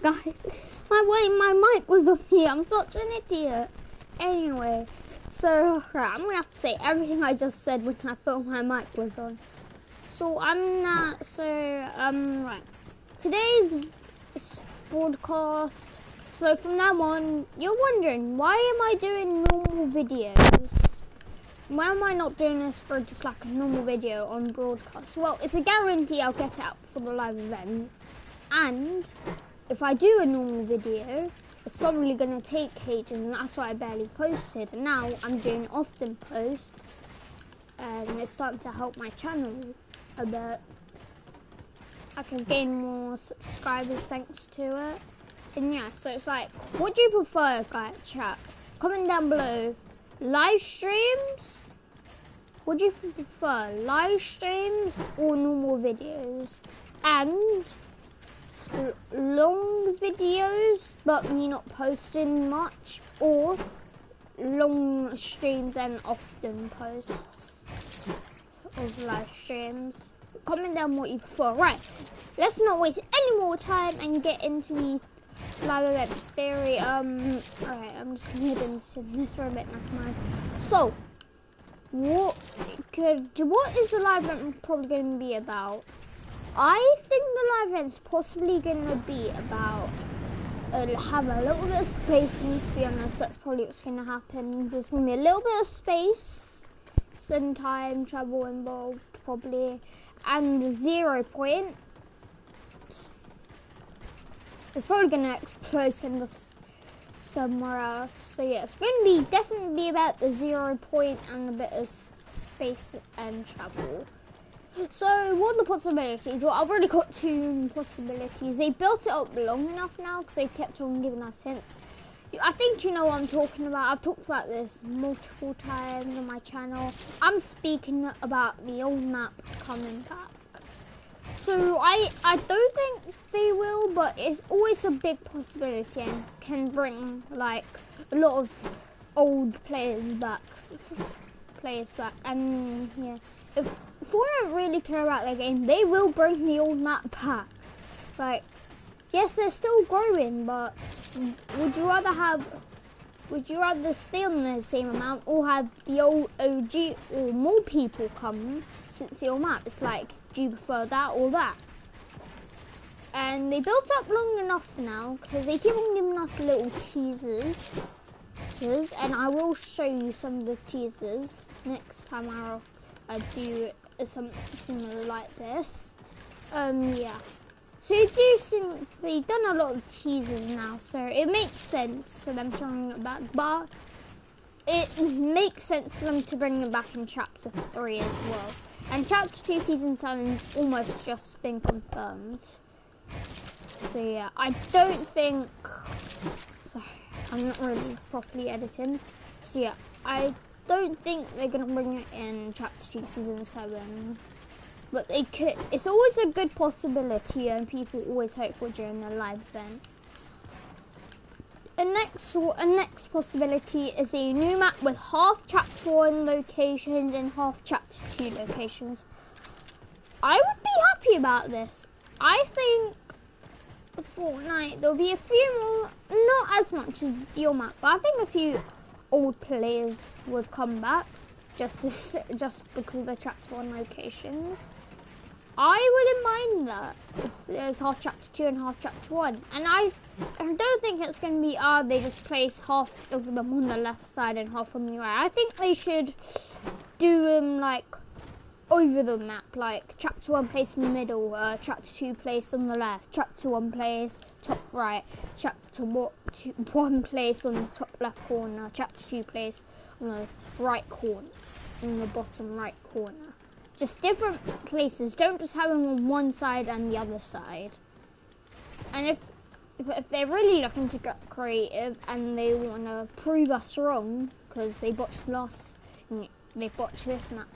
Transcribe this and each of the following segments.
Alright guys, my mic was on me, I'm such an idiot. Anyway, so right, I'm gonna have to say everything I just said when I thought my mic was on. So right. Today's broadcast, so from now on, you're wondering, why am I doing normal videos? Why am I not doing this for just like a normal video on broadcast? Well, it's a guarantee I'll get out for the live event. And if I do a normal video, it's probably going to take ages, and that's why I barely posted. And now I'm doing often posts, and it's starting to help my channel a bit. I can gain more subscribers thanks to it. And yeah, so it's like, what do you prefer, guys, chat? Comment down below. Live streams? Would you prefer live streams or normal videos? And long videos but me not posting much, or long streams and often posts of live streams? Comment down what you prefer. Right, let's not waste any more time and get into the live event theory. Alright, I'm just gonna get into this for a bit now. So, what is the live event probably going to be about? I think the live event's possibly going to be about have a little bit of space, and to be honest, that's probably what's going to happen. There's going to be a little bit of space, some time travel involved probably, and 0 point. It's probably going to explode somewhere else. So yeah, it's going to be definitely about the 0 point and a bit of space and travel. So what are the possibilities? Well, I've already got 2 possibilities. They built it up long enough now because they kept on giving us hints. I think you know what I'm talking about. I've talked about this multiple times on my channel. I'm speaking about the old map coming back. So I don't think they will, but it's always a big possibility and can bring like a lot of old players back. And yeah, if Fortnite really care about their game, they will bring the old map back. Like, yes, they're still growing, but would you rather stay on the same amount or have the old OG or more people come since the old map? It's like, do you prefer that or that? And they built up long enough now because they keep on giving us little teasers. And I will show you some of the teasers next time I do something similar like this. Yeah. So they've done a lot of teasers now, so it makes sense for them to bring it back. But it makes sense for them to bring it back in Chapter 3 as well. And Chapter 2 Season 7's almost just been confirmed. So yeah, I don't think... Sorry, I'm not really properly editing. So yeah, I don't think they're going to bring it in Chapter 2 Season 7. But they could. It's always a good possibility, and people always hope for during the live event. A next possibility is a new map with half Chapter 1 locations and half Chapter 2 locations. I would be happy about this. I think Fortnite, there'll be a few more, not as much as your map, but I think a few old players would come back just because of the Chapter 1 locations. I wouldn't mind that if there's half Chapter 2 and half Chapter 1. And I don't think it's going to be, they just place half of them on the left side and half on the right. I think they should do them like over the map, like Chapter 1 place in the middle, Chapter 2 place on the left, Chapter 1 place top right, Chapter 1 place on the top left corner, Chapter 2 place on the right corner, in the bottom right corner. Just different places. Don't just have them on one side and the other side. And if they're really looking to get creative and they want to prove us wrong because they botched they botched this map,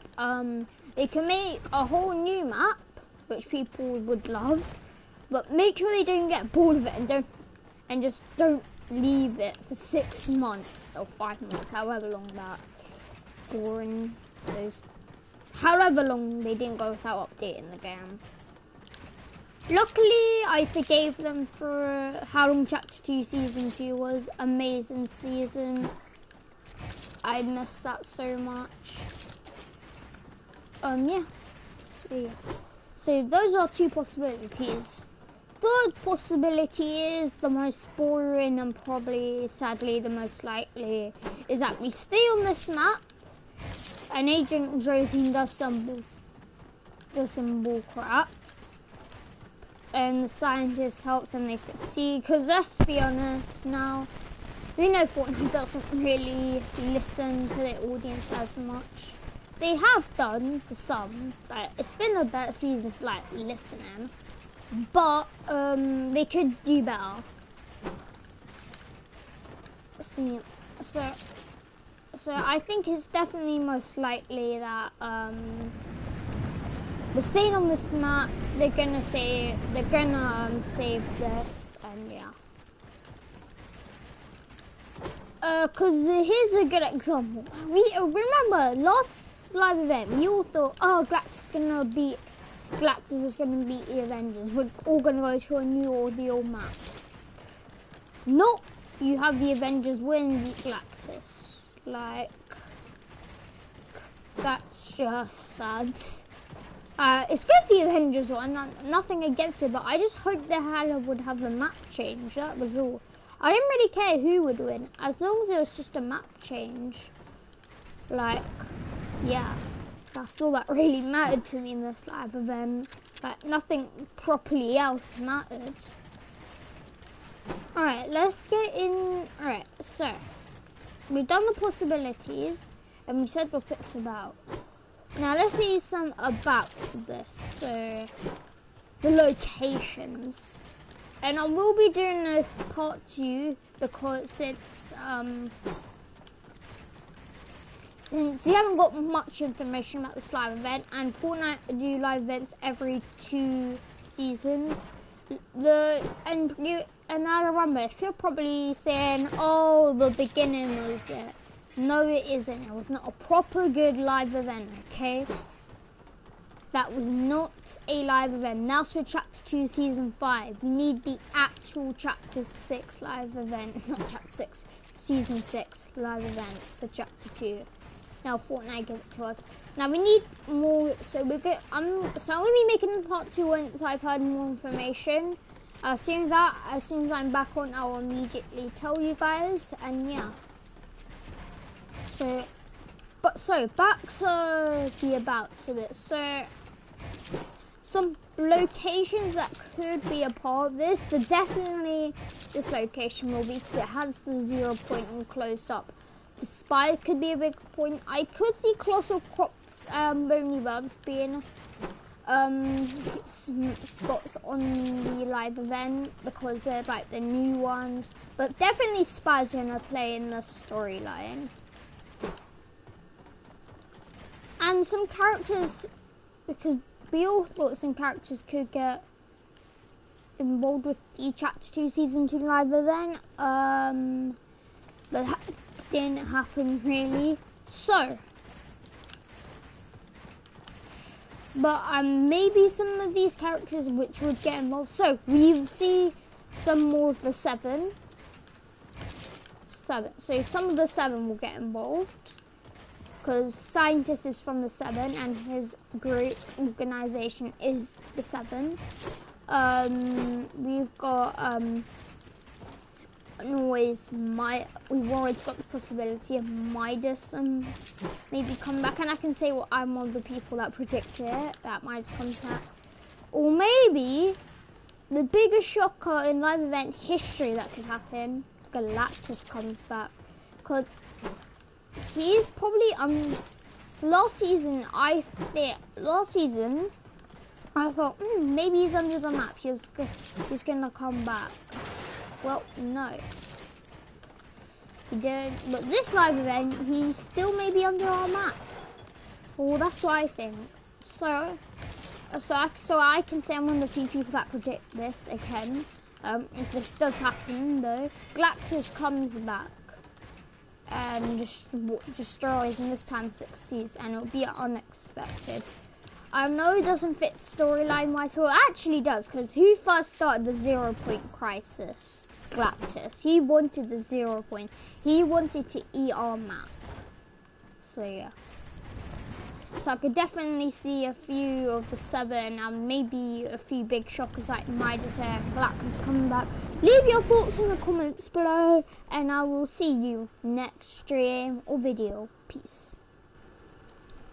they can make a whole new map which people would love, but make sure they don't get bored of it and just don't leave it for 6 months or 5 months, however long that boring those. However long they didn't go without updating the game. Luckily, I forgave them for how long Chapter 2 Season 2 was. Amazing season. I missed that so much. Yeah. So those are two possibilities. Third possibility is the most boring and probably, sadly, the most likely is that we stay on this map and Agent Josie does some bull crap and the scientist helps and they succeed. Because let's be honest now, we know Fortnite doesn't really listen to their audience as much. They have done for some, like it's been a better season for like listening, but they could do better. So I think it's definitely most likely that we're staying on this map. They're gonna save this, and yeah. Cause here's a good example. We remember last live event. We all thought, oh, Galactus is gonna beat the Avengers. We're all gonna go to a new or the old map. Nope. You have the Avengers win, beat Galactus. Like, that's just sad. It's good the Avengers won. Nothing against it, but I just hope they would have the map change. That was all. I didn't really care who would win, as long as it was just a map change. Like, yeah, that's all that really mattered to me in this live event. Like, nothing properly else mattered. Alright, let's get in. Alright, so, we've done the possibilities, and we said what it's about. Now, let's see some about this. So, the locations. And I will be doing a part 2 because since we haven't got much information about this live event, and Fortnite do live events every 2 seasons. And I remember, if you're probably saying, "Oh, the beginning was it," no, it isn't. It was not a proper good live event. Okay. That was not a live event. Now so Chapter 2 Season 5. We need the actual Chapter 6 live event. Not Chapter 6. Season 6 live event for Chapter 2. Now Fortnite give it to us. Now we need more, so I'm going to be making part 2 once I've had more information. As soon as I'm back on, I'll immediately tell you guys, and yeah. So back to the abouts of it. So some locations that could be a part of this. Definitely this location will be, because it has the 0 point all closed up. The spy could be a big point. I could see Colossal Crops, Bony Bugs being spots on the live event because they're like the new ones. But definitely Spy's gonna play in the storyline. And some characters, because we all thought some characters could get involved with the Chapter 2 Season 2 live event, but that didn't happen really. So, but maybe some of these characters which would get involved. So we see some more of the seven. So some of the 7 will get involved, because Scientist is from the 7 and his group organization is the 7. We've got we've always got the possibility of Midas maybe come back, and I can say I'm one of the people that predict it, that Midas comes back. Or maybe the biggest shocker in live event history that could happen, Galactus comes back, because he's probably last season I thought maybe he's under the map. He's gonna come back. Well, no, he didn't. But this live event, he's still maybe under our map. Well, that's what I think. So I can say I'm one of the few people that predict this again. If this does happen, though, Galactus comes back and just destroys, and this time succeeds, and it'll be unexpected. I know it doesn't fit storyline-wise, well, it actually does, because he first started the 0 Point Crisis, Galactus. He wanted the 0 Point. He wanted to eat our map. So, yeah. So I could definitely see a few of the 7 and maybe a few big shockers like Midas and Galactus coming back. Leave your thoughts in the comments below, and I will see you next stream or video. Peace.